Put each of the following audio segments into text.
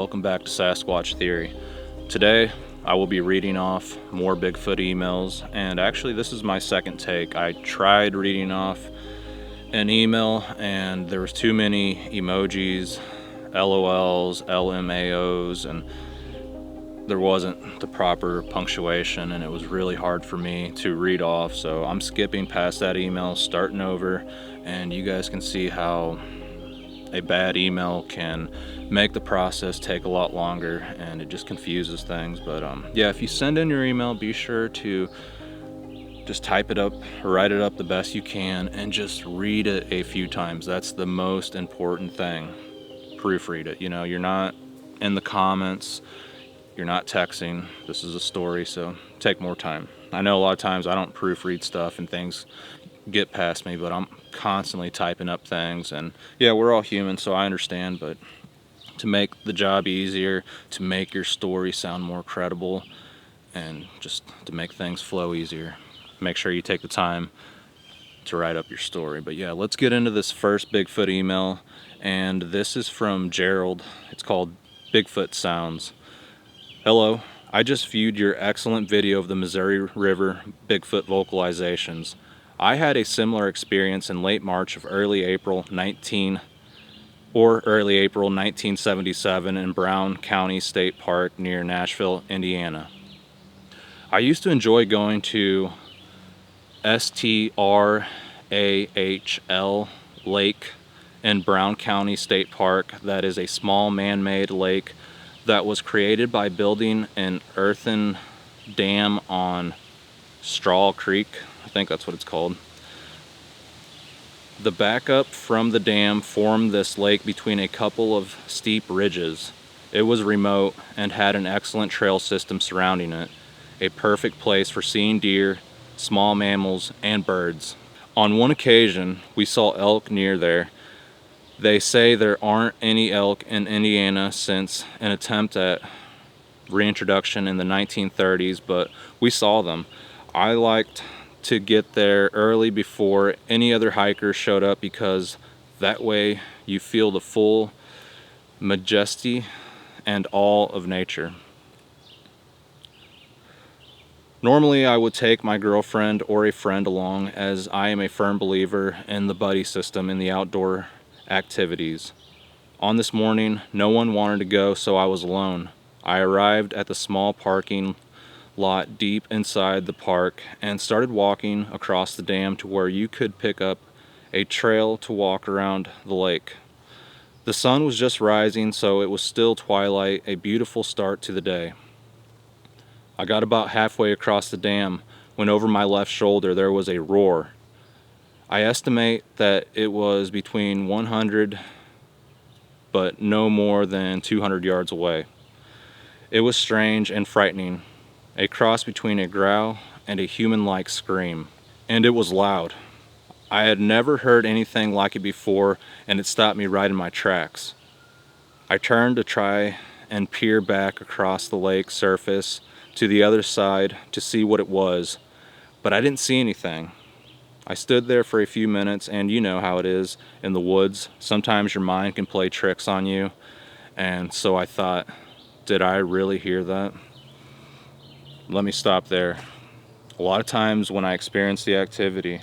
welcome back to Sasquatch Theory. Today I will be reading off more Bigfoot emails, and actually this is my second take. I tried reading off an email and there was too many emojis, LOLs, LMAOs, and there wasn't the proper punctuation, and it was really hard for me to read off, so I'm skipping past that email, starting over, and you guys can see how a bad email can make the process take a lot longer, and it just confuses things. But yeah, if you send in your email, be sure to just type it up, write it up the best you can, and just read it a few times. That's the most important thing. Proofread it. You know, you're not in the comments, you're not texting. This is a story, so take more time. I know a lot of times I don't proofread stuff and things get past me, but I'm constantly typing up things, and yeah, we're all human, so I understand, but to make the job easier, to make your story sound more credible, and just to make things flow easier, make sure you take the time to write up your story. But yeah, let's get into this first Bigfoot email, and this is from Gerald. It's called Bigfoot Sounds. Hello, I just viewed your excellent video of the Missouri River Bigfoot vocalizations. I had a similar experience in late March of early April 1977 in Brown County State Park near Nashville, Indiana. I used to enjoy going to Strahl Lake in Brown County State Park. That is a small man-made lake that was created by building an earthen dam on Straw Creek. I think that's what it's called. The backup from the dam formed this lake between a couple of steep ridges. It was remote and had an excellent trail system surrounding it, a perfect place for seeing deer, small mammals, and birds. On one occasion, we saw elk near there. They say there aren't any elk in Indiana since an attempt at reintroduction in the 1930s, but we saw them. I liked to get there early before any other hikers showed up, because that way you feel the full majesty and awe of nature. Normally I would take my girlfriend or a friend along, as I am a firm believer in the buddy system in the outdoor activities. On this morning, no one wanted to go, so I was alone. I arrived at the small parking lot deep inside the park and started walking across the dam to where you could pick up a trail to walk around the lake. The sun was just rising, so it was still twilight, a beautiful start to the day. I got about halfway across the dam when over my left shoulder there was a roar. I estimate that it was between 100 but no more than 200 yards away. It was strange and frightening, a cross between a growl and a human-like scream, and it was loud. I had never heard anything like it before, and it stopped me right in my tracks. I turned to try and peer back across the lake surface to the other side to see what it was, but I didn't see anything. I stood there for a few minutes, and you know how it is in the woods. Sometimes your mind can play tricks on you, and so I thought, did I really hear that? Let me stop there. A lot of times when I experience the activity,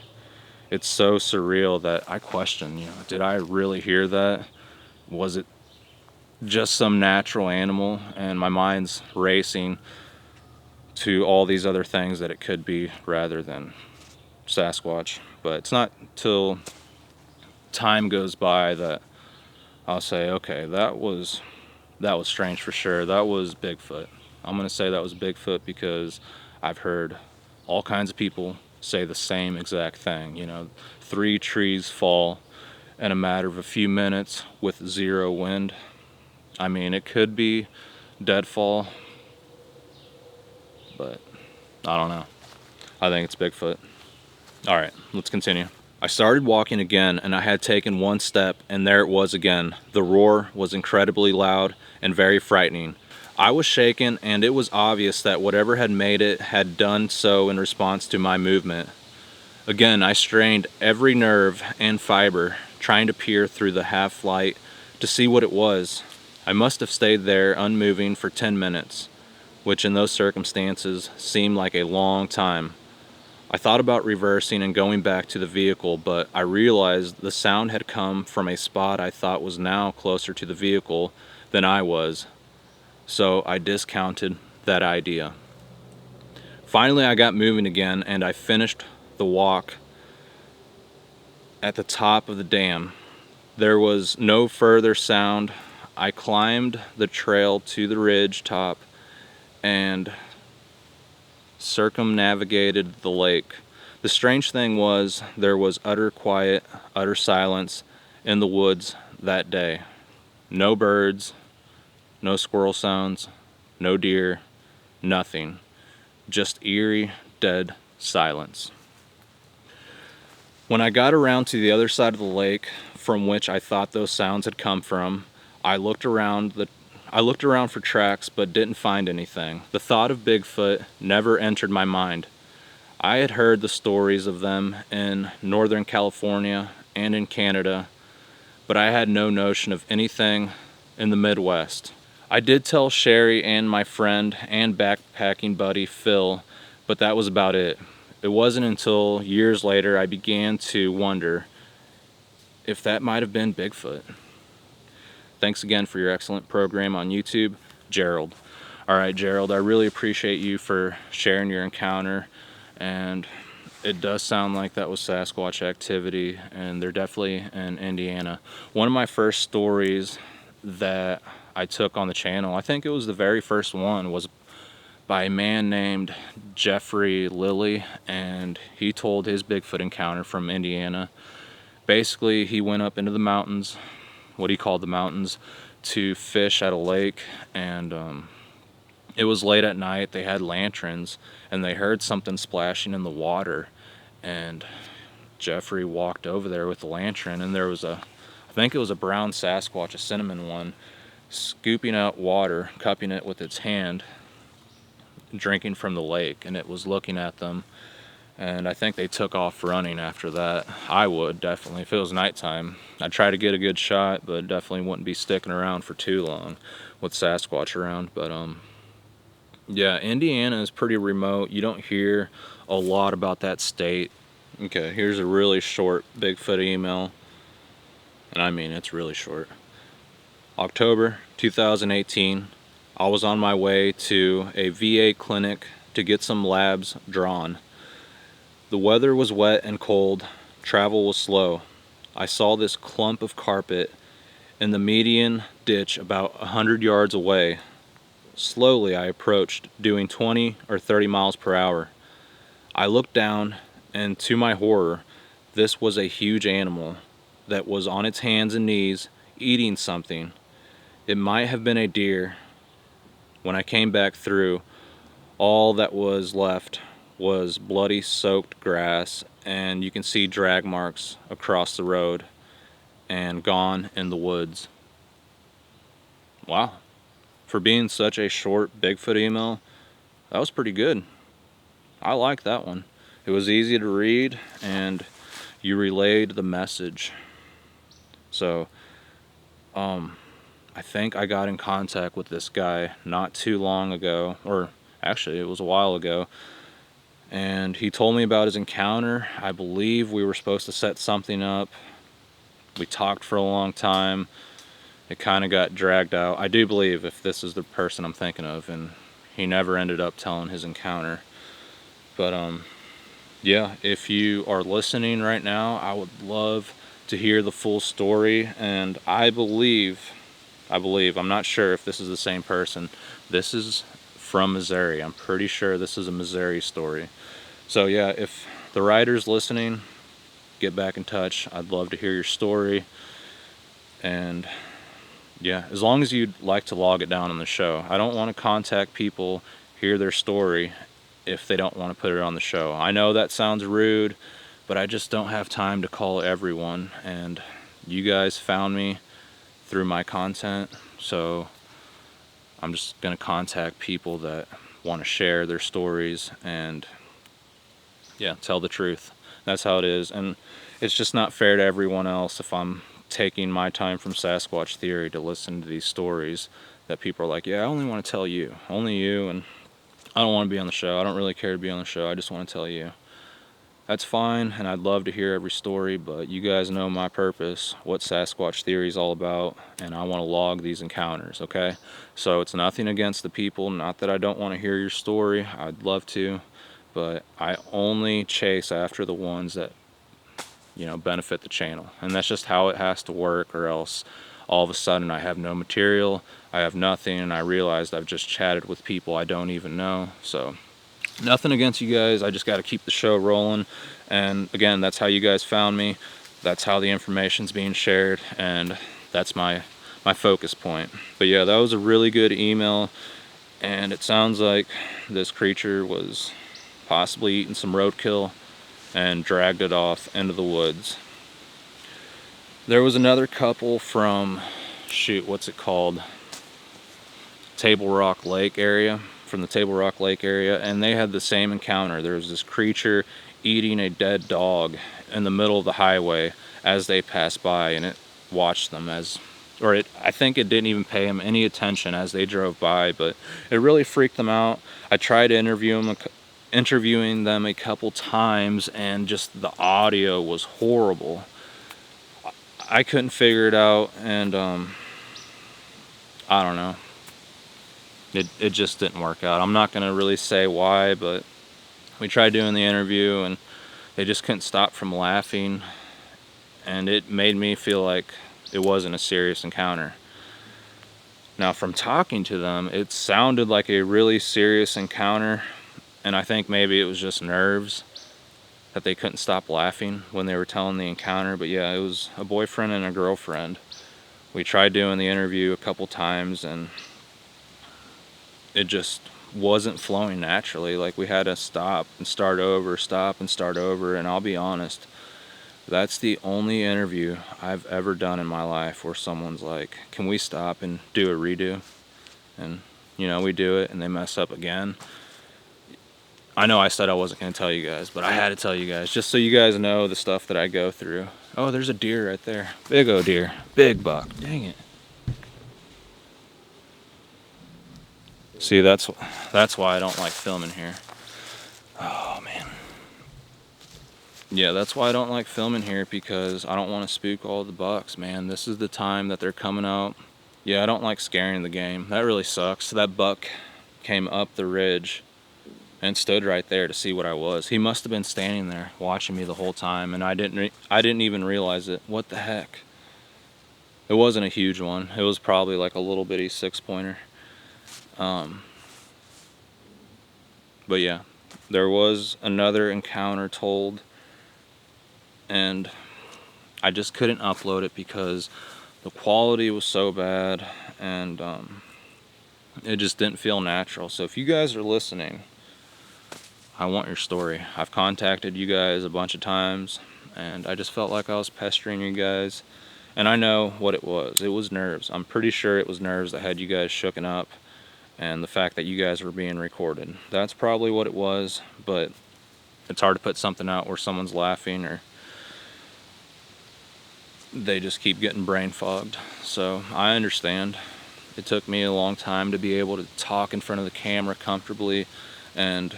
it's so surreal that I question, did I really hear that? Was it just some natural animal? And my mind's racing to all these other things that it could be rather than Sasquatch. But it's not till time goes by that I'll say, okay, that was strange for sure. That was Bigfoot. I'm going to say that was Bigfoot because I've heard all kinds of people say the same exact thing. 3 trees fall in a matter of a few minutes with 0 wind. I mean, it could be deadfall, but I don't know. I think it's Bigfoot. All right, let's continue. I started walking again, and I had taken 1 step, and there it was again. The roar was incredibly loud and very frightening. I was shaken, and it was obvious that whatever had made it had done so in response to my movement. Again, I strained every nerve and fiber, trying to peer through the half light to see what it was. I must have stayed there unmoving for 10 minutes, which in those circumstances seemed like a long time. I thought about reversing and going back to the vehicle, but I realized the sound had come from a spot I thought was now closer to the vehicle than I was, so I discounted that idea. Finally, I got moving again, and I finished the walk at the top of the dam. There was no further sound. I climbed the trail to the ridge top and circumnavigated the lake. The strange thing was there was utter quiet, utter silence in the woods that day. No birds, no squirrel sounds, no deer, nothing. Just eerie, dead silence. When I got around to the other side of the lake from which I thought those sounds had come from, I looked around for tracks but didn't find anything. The thought of Bigfoot never entered my mind. I had heard the stories of them in Northern California and in Canada, but I had no notion of anything in the Midwest. I did tell Sherry and my friend and backpacking buddy Phil, but that was about it. It wasn't until years later I began to wonder if that might have been Bigfoot. Thanks again for your excellent program on YouTube, Gerald. All right, Gerald, I really appreciate you for sharing your encounter, and it does sound like that was Sasquatch activity, and they're definitely in Indiana. One of my first stories that I took on the channel, I think it was the very first one, was by a man named Jeffrey Lilly, and he told his Bigfoot encounter from Indiana. Basically, he went up into the mountains, what he called the mountains, to fish at a lake, and it was late at night. They had lanterns, and they heard something splashing in the water, and Jeffrey walked over there with the lantern, and there was I think it was a brown Sasquatch, a cinnamon one, scooping out water, cupping it with its hand, drinking from the lake, and it was looking at them. And I think they took off running after that. I would definitely, if it was nighttime. I'd try to get a good shot, but definitely wouldn't be sticking around for too long with Sasquatch around. But yeah, Indiana is pretty remote. You don't hear a lot about that state. Okay, here's a really short Bigfoot email, and I mean it's really short. October 2018, I was on my way to a VA clinic to get some labs drawn. The weather was wet and cold. Travel was slow. I saw this clump of carpet in the median ditch about 100 yards away. Slowly I approached, doing 20 or 30 miles per hour. I looked down, and to my horror, this was a huge animal that was on its hands and knees eating something. It might have been a deer. When I came back through, all that was left was bloody soaked grass, and you can see drag marks across the road and gone in the woods. Wow. For being such a short Bigfoot email, that was pretty good. I like that one. It was easy to read, and you relayed the message. So, I think I got in contact with this guy not too long ago, or actually it was a while ago, and he told me about his encounter. I believe we were supposed to set something up. We talked for a long time. It kind of got dragged out. I do believe, if this is the person I'm thinking of, and he never ended up telling his encounter. But yeah, if you are listening right now, I would love to hear the full story. And I believe, I'm not sure if this is the same person. This is from Missouri. I'm pretty sure this is a Missouri story. So yeah, if the writer's listening, get back in touch. I'd love to hear your story. And yeah, as long as you'd like to log it down on the show. I don't want to contact people, hear their story, if they don't want to put it on the show. I know that sounds rude, but I just don't have time to call everyone, and you guys found me through my content, so I'm just going to contact people that want to share their stories and yeah, tell the truth. That's how it is, and it's just not fair to everyone else if I'm taking my time from Sasquatch Theory to listen to these stories that people are like, yeah, I only want to tell you, only you, and I don't want to be on the show. I don't really care to be on the show. I just want to tell you. That's fine, and I'd love to hear every story, but you guys know my purpose, what Sasquatch Theory is all about, and I want to log these encounters, okay? So it's nothing against the people, not that I don't want to hear your story. I'd love to, but I only chase after the ones that, you know, benefit the channel. And that's just how it has to work, or else all of a sudden I have no material, I have nothing, and I realized I've just chatted with people I don't even know. So nothing against you guys, I just got to keep the show rolling. And again, that's how you guys found me, that's how the information's being shared, and that's my focus point. But yeah, that was a really good email, and it sounds like this creature was possibly eating some roadkill and dragged it off into the woods. There was another couple from, shoot, what's it called? Table Rock Lake area, from the Table Rock Lake area, and they had the same encounter. There was this creature eating a dead dog in the middle of the highway as they passed by, and it watched them I think it didn't even pay them any attention as they drove by, but it really freaked them out. I tried interviewing them a couple times, and just the audio was horrible. I couldn't figure it out, and I don't know. It just didn't work out. I'm not going to really say why, but we tried doing the interview and they just couldn't stop from laughing, and it made me feel like it wasn't a serious encounter. Now, from talking to them, it sounded like a really serious encounter, and I think maybe it was just nerves that they couldn't stop laughing when they were telling the encounter. But yeah, it was a boyfriend and a girlfriend. We tried doing the interview a couple times, and it just wasn't flowing naturally. Like, we had to stop and start over, stop and start over. And I'll be honest, that's the only interview I've ever done in my life where someone's like, can we stop and do a redo? And, you know, we do it and they mess up again. I know I said I wasn't going to tell you guys, but I had to tell you guys, just so you guys know the stuff that I go through. Oh, there's a deer right there. Big old deer. Big buck. Dang it. See, that's why I don't like filming here. Oh, man. Yeah, that's why I don't like filming here, because I don't want to spook all the bucks, man. This is the time that they're coming out. Yeah, I don't like scaring the game. That really sucks. That buck came up the ridge and stood right there to see what I was. He must have been standing there watching me the whole time, and I didn't even realize it. What the heck? It wasn't a huge one. It was probably like a little bitty 6-pointer. But yeah, there was another encounter told, and I just couldn't upload it because the quality was so bad, and it just didn't feel natural. So if you guys are listening, I want your story. I've contacted you guys a bunch of times, and I just felt like I was pestering you guys, and I know what it was. It was nerves. I'm pretty sure it was nerves that had you guys shooken up, and the fact that you guys were being recorded. That's probably what it was, but it's hard to put something out where someone's laughing or they just keep getting brain fogged. So I understand. It took me a long time to be able to talk in front of the camera comfortably, and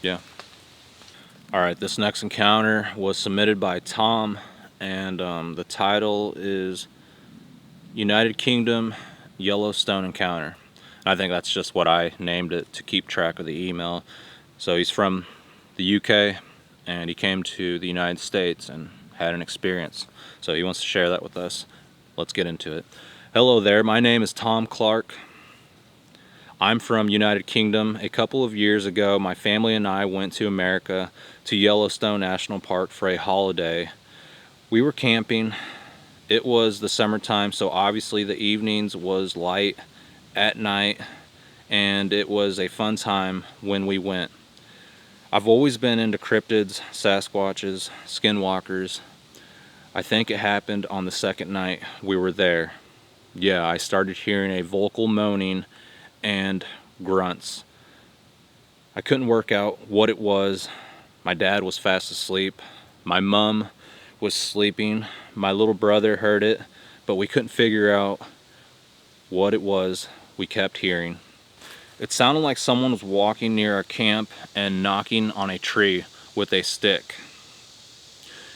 yeah. Alright, this next encounter was submitted by Tom, and the title is United Kingdom Yellowstone Encounter. I think that's just what I named it to keep track of the email. So he's from the UK, and he came to the United States and had an experience. So he wants to share that with us. Let's get into it. Hello there, my name is Tom Clark. I'm from United Kingdom. A couple of years ago, my family and I went to America, to Yellowstone National Park for a holiday. We were camping. It was the summertime, so obviously the evenings was light at night, and it was a fun time when we went. I've always been into cryptids, Sasquatches, skinwalkers. I think it happened on the second night we were there. Yeah, I started hearing a vocal moaning and grunts. I couldn't work out what it was. My dad was fast asleep. My mom was sleeping. My little brother heard it, but we couldn't figure out what it was we kept hearing. It sounded like someone was walking near our camp and knocking on a tree with a stick.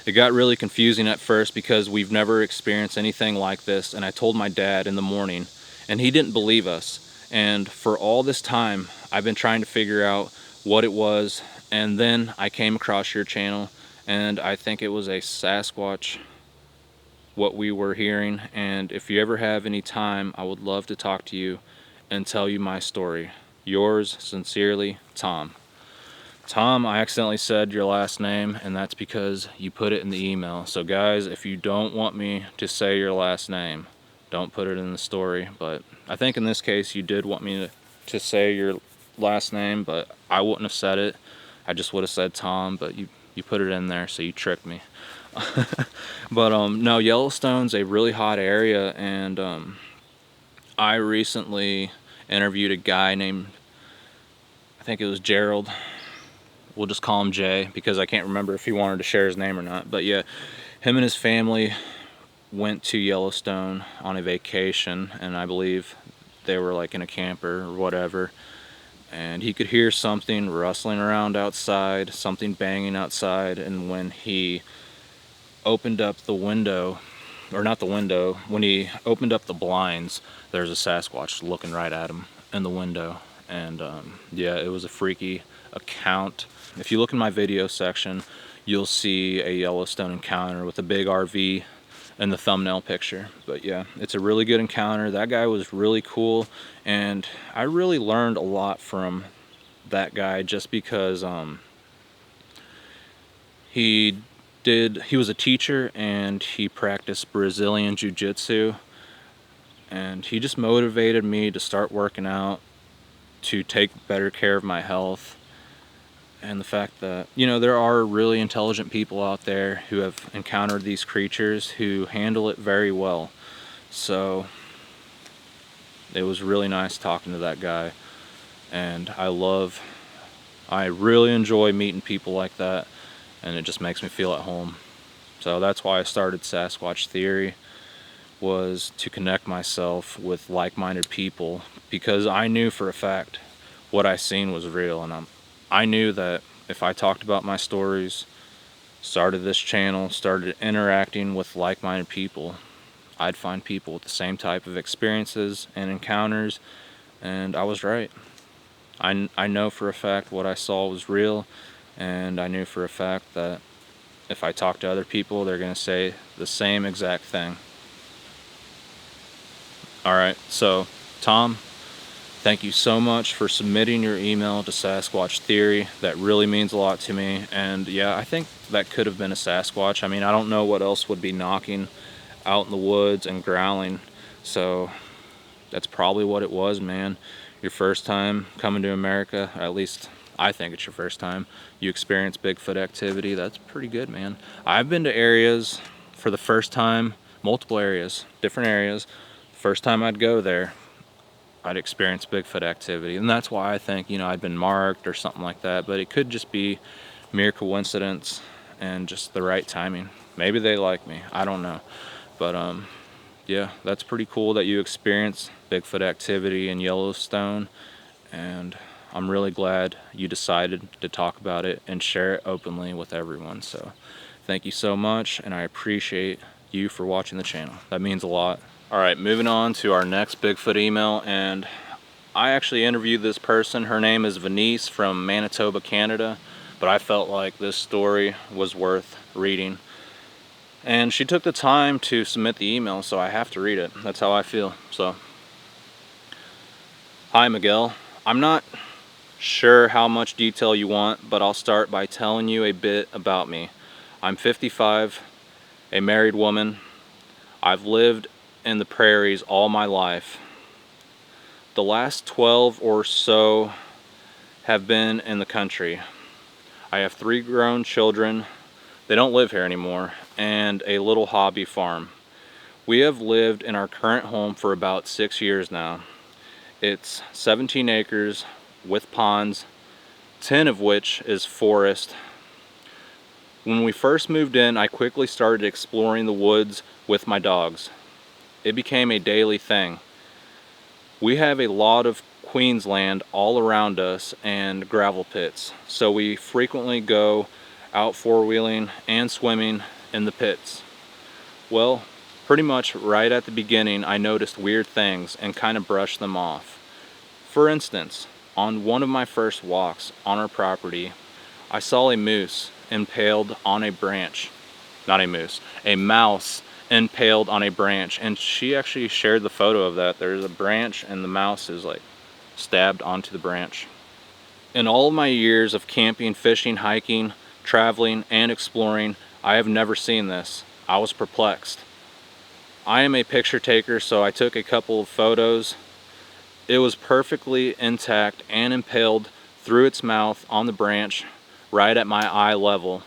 It got really confusing at first because we've never experienced anything like this, and I told my dad in the morning, and he didn't believe us. And for all this time, I've been trying to figure out what it was, and then I came across your channel, and I think it was a Sasquatch, what we were hearing. And if you ever have any time, I would love to talk to you and tell you my story. Yours sincerely, Tom. Tom, I accidentally said your last name, and that's because you put it in the email. So guys, if you don't want me to say your last name, don't put it in the story. But I think in this case you did want me to say your last name, but I wouldn't have said it. I just would have said Tom, but you put it in there, so you tricked me. But no, Yellowstone's a really hot area, and I recently interviewed a guy named, I think it was Gerald. We'll just call him Jay because I can't remember if he wanted to share his name or not. But yeah, him and his family went to Yellowstone on a vacation, and I believe they were like in a camper or whatever, and he could hear something rustling around outside, something banging outside, and when he opened up the window, or not the window, when he opened up the blinds, there's a Sasquatch looking right at him in the window. And yeah, it was a freaky account. If you look in my video section, you'll see a Yellowstone encounter with a big RV in the thumbnail picture. But yeah, it's a really good encounter. That guy was really cool, and I really learned a lot from that guy just because he was a teacher and he practiced Brazilian Jiu-Jitsu, and he just motivated me to start working out, to take better care of my health. And the fact that, you know, there are really intelligent people out there who have encountered these creatures who handle it very well. So it was really nice talking to that guy, and I really enjoy meeting people like that, and it just makes me feel at home. So that's why I started Sasquatch Theory, was to connect myself with like-minded people, because I knew for a fact what I seen was real, and I knew that if I talked about my stories, started this channel, started interacting with like-minded people, I'd find people with the same type of experiences and encounters, and I was right. I know for a fact what I saw was real, and I knew for a fact that if I talk to other people, they're going to say the same exact thing. Alright, so Tom, thank you so much for submitting your email to Sasquatch Theory. That really means a lot to me. And yeah, I think that could have been a Sasquatch. I mean, I don't know what else would be knocking out in the woods and growling. So that's probably what it was, man. Your first time coming to America, or at least I think it's your first time, you experienced Bigfoot activity. That's pretty good, man. I've been to areas for the first time, multiple areas, different areas. First time I'd go there, I'd experience Bigfoot activity, and that's why I think, you know, I'd been marked or something like that. But it could just be mere coincidence and just the right timing. Maybe they like me, I don't know. But yeah, that's pretty cool that you experienced Bigfoot activity in Yellowstone, and I'm really glad you decided to talk about it and share it openly with everyone. So thank you so much, and I appreciate you for watching the channel. That means a lot. Alright, moving on to our next Bigfoot email, and I actually interviewed this person. Her name is Venice from Manitoba, Canada, but I felt like this story was worth reading. And she took the time to submit the email, so I have to read it. That's how I feel. So, hi Miguel. I'm not sure how much detail you want, but I'll start by telling you a bit about me. I'm 55, a married woman. I've lived in the prairies all my life. The last 12 or so have been in the country. I have 3 grown children. They don't live here anymore, and a little hobby farm. We have lived in our current home for about 6 years now. It's 17 acres with ponds, 10 of which is forest. When we first moved in, I quickly started exploring the woods with my dogs. It became a daily thing. We have a lot of Queensland all around us and gravel pits, so we frequently go out four-wheeling and swimming in the pits. Well, pretty much right at the beginning, I noticed weird things and kind of brushed them off. For instance, on one of my first walks on our property, I saw a moose impaled on a branch. Not a moose, a mouse impaled on a branch, and she actually shared the photo of that. There's a branch and the mouse is like stabbed onto the branch. In all of my years of camping, fishing, hiking, traveling, and exploring, I have never seen this. I was perplexed. I am a picture taker, so I took a couple of photos. It was perfectly intact and impaled through its mouth on the branch right at my eye level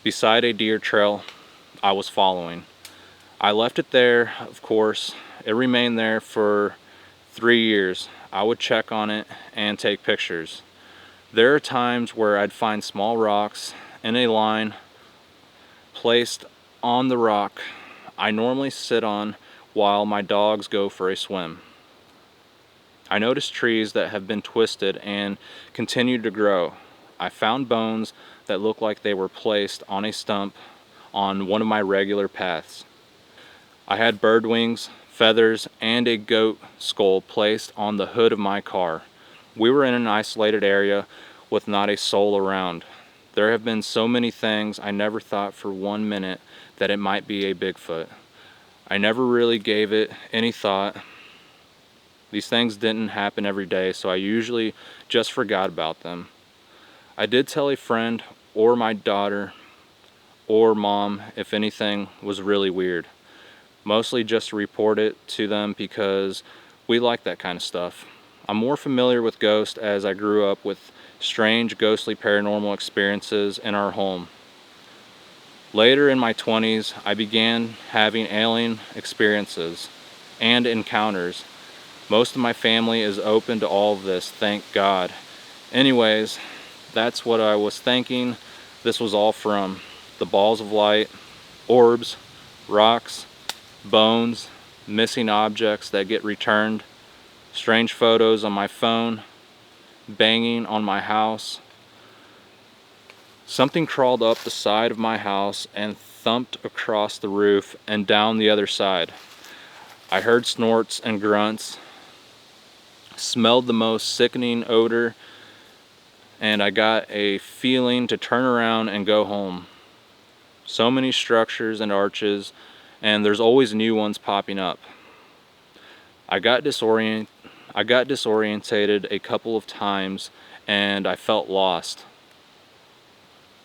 beside a deer trail I was following. I left it there, of course. It remained there for 3 years. I would check on it and take pictures. There are times where I'd find small rocks in a line placed on the rock I normally sit on while my dogs go for a swim. I noticed trees that have been twisted and continue to grow. I found bones that look like they were placed on a stump on one of my regular paths. I had bird wings, feathers, and a goat skull placed on the hood of my car. We were in an isolated area with not a soul around. There have been so many things I never thought for 1 minute that it might be a Bigfoot. I never really gave it any thought. These things didn't happen every day, so I usually just forgot about them. I did tell a friend or my daughter or mom if anything was really weird. Mostly just to report it to them because we like that kind of stuff. I'm more familiar with ghosts as I grew up with strange, ghostly paranormal experiences in our home. Later in my 20s, I began having alien experiences and encounters. Most of my family is open to all of this, thank God. Anyways, that's what I was thinking this was all from. The balls of light, orbs, rocks, bones, missing objects that get returned, strange photos on my phone, banging on my house. Something crawled up the side of my house and thumped across the roof and down the other side. I heard snorts and grunts, smelled the most sickening odor, and I got a feeling to turn around and go home. So many structures and arches, and there's always new ones popping up. I got disoriented a couple of times and I felt lost.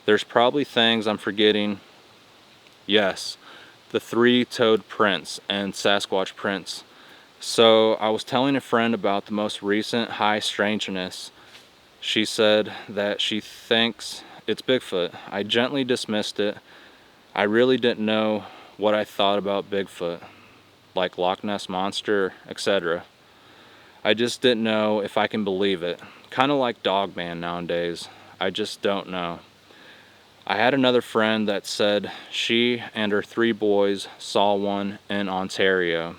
There's probably things I'm forgetting. Yes, the three-toed prints and Sasquatch prints. So I was telling a friend about the most recent high strangeness. She said that she thinks it's Bigfoot. I gently dismissed it. I really didn't know what I thought about Bigfoot, like Loch Ness Monster, etc. I just didn't know if I can believe it. Kind of like Dogman nowadays. I just don't know. I had another friend that said she and her 3 boys saw one in Ontario.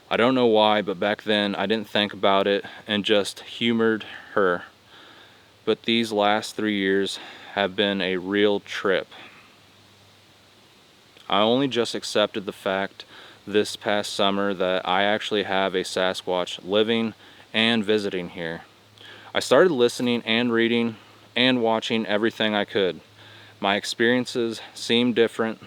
I don't know why, but back then I didn't think about it and just humored her. But these last 3 years have been a real trip. I only just accepted the fact this past summer that I actually have a Sasquatch living and visiting here. I started listening and reading and watching everything I could. My experiences seem different.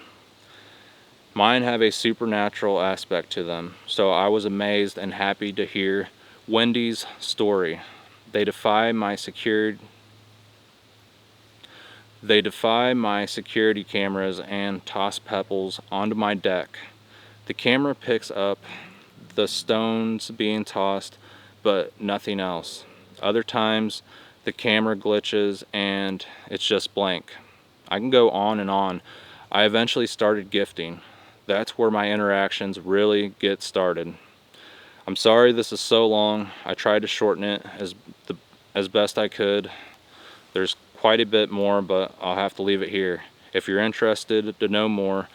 Mine have a supernatural aspect to them, so I was amazed and happy to hear Wendy's story. They defy my security cameras and toss pebbles onto my deck. The camera picks up the stones being tossed, but nothing else. Other times, the camera glitches and it's just blank. I can go on and on. I eventually started gifting. That's where my interactions really get started. I'm sorry this is so long. I tried to shorten it as best I could. There's quite a bit more, but I'll have to leave it here. If you're interested to know more,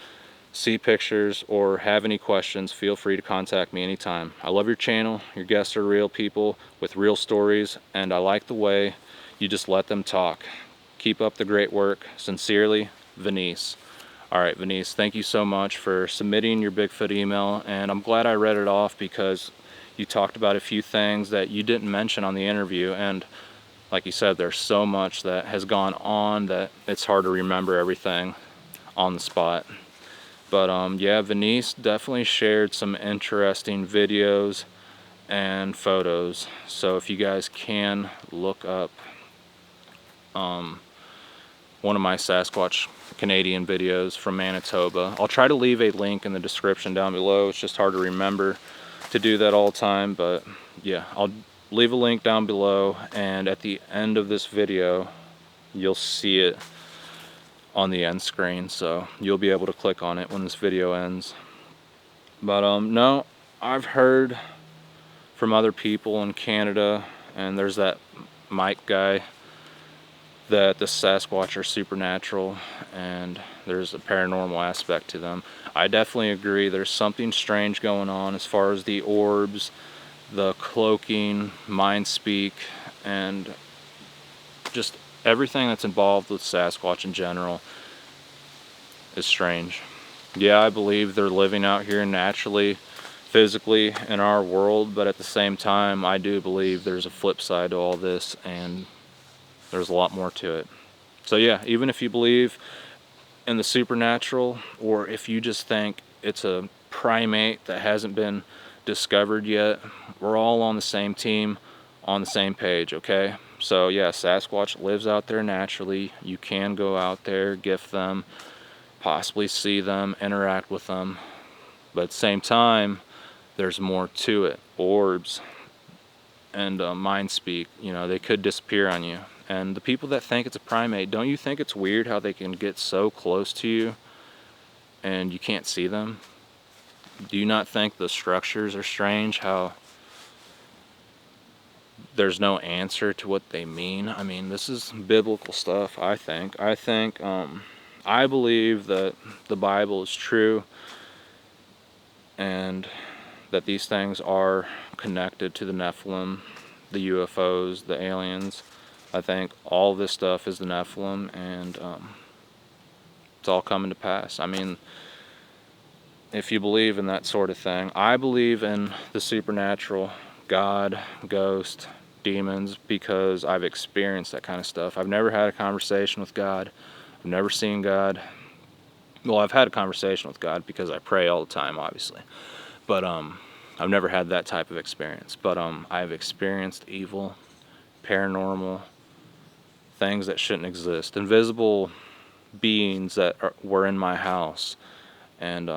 see pictures, or have any questions, feel free to contact me anytime. I love your channel. Your guests are real people with real stories, and I like the way you just let them talk. Keep up the great work. Sincerely, Venice. All right, Venice, thank you so much for submitting your Bigfoot email, and I'm glad I read it off because you talked about a few things that you didn't mention on the interview, and like you said, there's so much that has gone on that it's hard to remember everything on the spot. But yeah, Venice definitely shared some interesting videos and photos. So if you guys can look up one of my Sasquatch Canadian videos from Manitoba. I'll try to leave a link in the description down below. It's just hard to remember to do that all the time. But yeah, I'll leave a link down below. And at the end of this video, you'll see it on the end screen, so you'll be able to click on it when this video ends. But no, I've heard from other people in Canada, and there's that Mike guy, that the Sasquatch are supernatural and there's a paranormal aspect to them. I definitely agree. There's something strange going on as far as the orbs, the cloaking, mind speak, and just everything that's involved with Sasquatch in general is strange. Yeah, I believe they're living out here naturally, physically in our world, but at the same time, I do believe there's a flip side to all this, and there's a lot more to it. So yeah, even if you believe in the supernatural, or if you just think it's a primate that hasn't been discovered yet, we're all on the same team, on the same page, okay? So yeah, Sasquatch lives out there naturally. You can go out there, gift them, possibly see them, interact with them, but at the same time, there's more to it. Orbs and mind speak, you know, they could disappear on you. And the people that think it's a primate, don't you think it's weird how they can get so close to you and you can't see them? Do you not think the structures are strange, how there's no answer to what they mean? I mean, this is biblical stuff, I think. I believe that the Bible is true and that these things are connected to the Nephilim, the UFOs, the aliens. I think all this stuff is the Nephilim, and it's all coming to pass. I mean, if you believe in that sort of thing, I believe in the supernatural, God, ghost, demons, because I've experienced that kind of stuff. I've never had a conversation with God. I've never seen God. Well, I've had a conversation with God because I pray all the time, obviously. But I've never had that type of experience. But I've experienced evil, paranormal, things that shouldn't exist, invisible beings that were in my house, and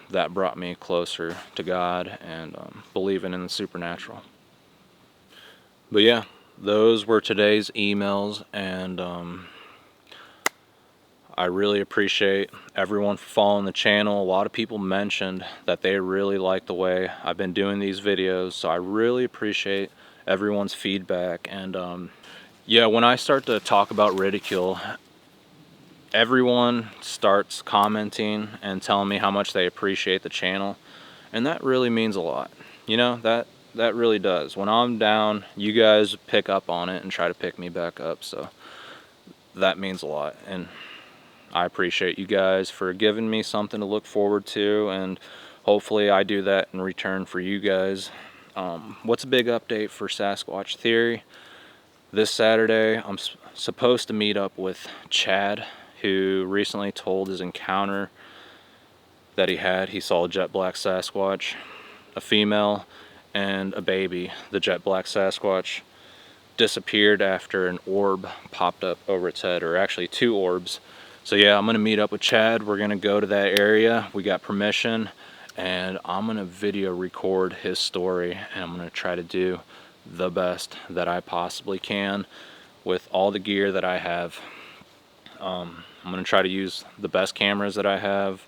that brought me closer to God and believing in the supernatural. But yeah, those were today's emails, and I really appreciate everyone for following the channel. A lot of people mentioned that they really like the way I've been doing these videos, so I really appreciate everyone's feedback. And yeah, when I start to talk about ridicule, everyone starts commenting and telling me how much they appreciate the channel, and that really means a lot. You know, that really does. When I'm down, you guys pick up on it and try to pick me back up, so that means a lot. And I appreciate you guys for giving me something to look forward to, and hopefully I do that in return for you guys. What's a big update for Sasquatch Theory? This Saturday, I'm supposed to meet up with Chad, who recently told his encounter that he had. He saw a jet black Sasquatch, a female, and a baby. The jet black Sasquatch disappeared after an orb popped up over its head, or actually two orbs. So yeah, I'm gonna meet up with Chad. We're gonna go to that area. We got permission, and I'm gonna video record his story, and I'm gonna try to do the best that I possibly can with all the gear that I have. I'm gonna try to use the best cameras that I have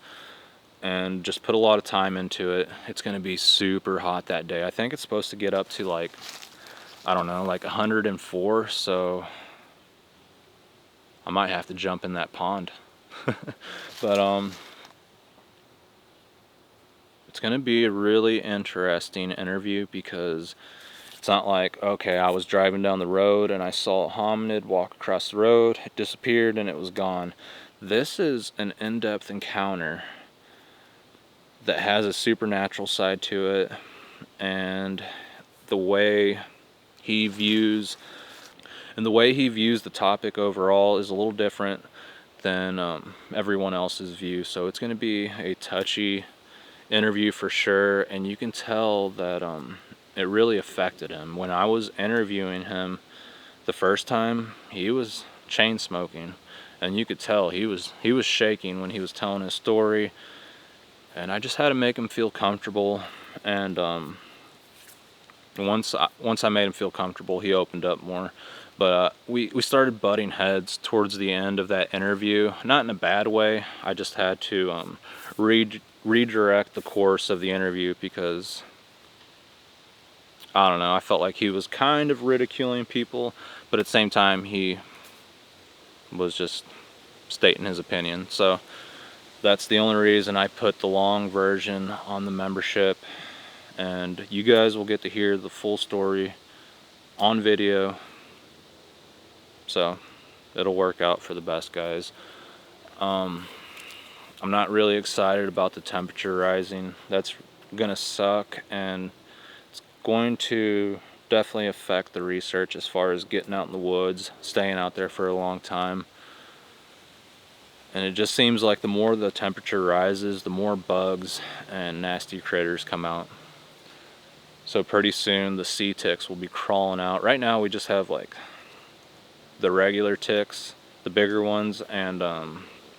and just put a lot of time into it. It's gonna be super hot that day. I think it's supposed to get up to like, I don't know, like 104, so I might have to jump in that pond. But it's gonna be a really interesting interview, because it's not like, okay, I was driving down the road and I saw a hominid walk across the road, it disappeared and it was gone. This is an in-depth encounter that has a supernatural side to it, and the way he views the topic overall is a little different than everyone else's view. So it's going to be a touchy interview for sure, and you can tell that it really affected him. When I was interviewing him the first time, he was chain smoking, and you could tell he was shaking when he was telling his story, and I just had to make him feel comfortable. And once I made him feel comfortable, he opened up more. But we started butting heads towards the end of that interview, not in a bad way. I just had to redirect the course of the interview, because I don't know, I felt like he was kind of ridiculing people, but at the same time he was just stating his opinion. So that's the only reason I put the long version on the membership, and you guys will get to hear the full story on video. So it'll work out for the best, guys. I'm not really excited about the temperature rising. That's gonna suck, and it's going to definitely affect the research as far as getting out in the woods, staying out there for a long time. And it just seems like the more the temperature rises, the more bugs and nasty critters come out. So pretty soon the sea ticks will be crawling out. Right now we just have like the regular ticks, the bigger ones, and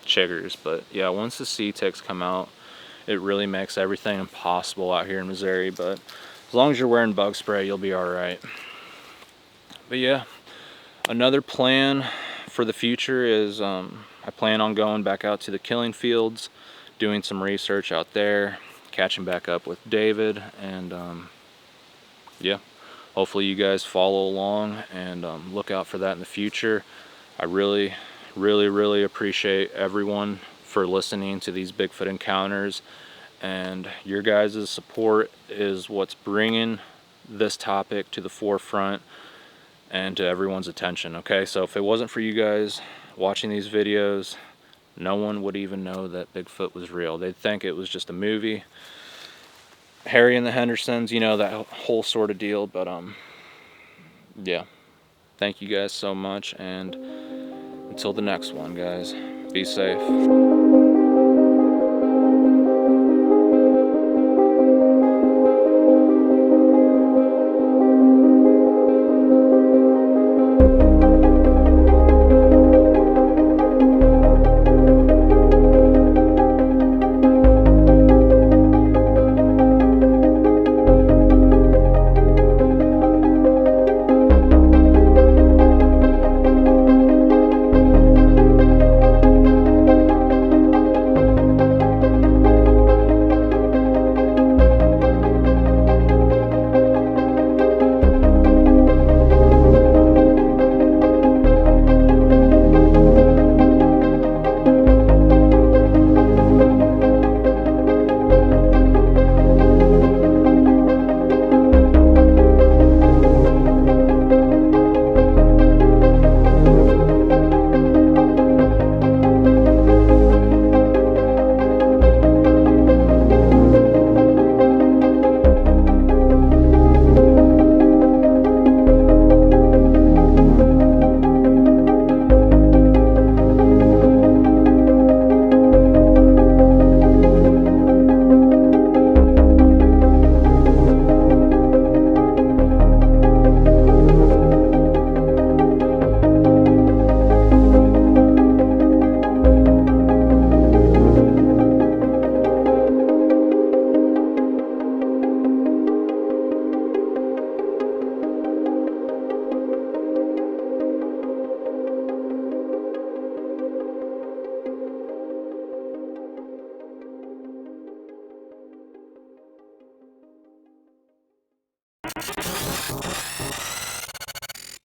chiggers. But yeah, once the sea ticks come out, it really makes everything impossible out here in Missouri. But as long as you're wearing bug spray, you'll be all right. But yeah, another plan for the future is I plan on going back out to the killing fields, doing some research out there, catching back up with David, and yeah, hopefully you guys follow along and look out for that in the future. I really appreciate everyone for listening to these Bigfoot encounters, and your guys' support is what's bringing this topic to the forefront and to everyone's attention. Okay, so if it wasn't for you guys watching these videos, no one would even know that Bigfoot was real. They'd think it was just a movie, Harry and the Hendersons, you know, that whole sort of deal. But yeah, thank you guys so much, and until the next one, guys, be safe.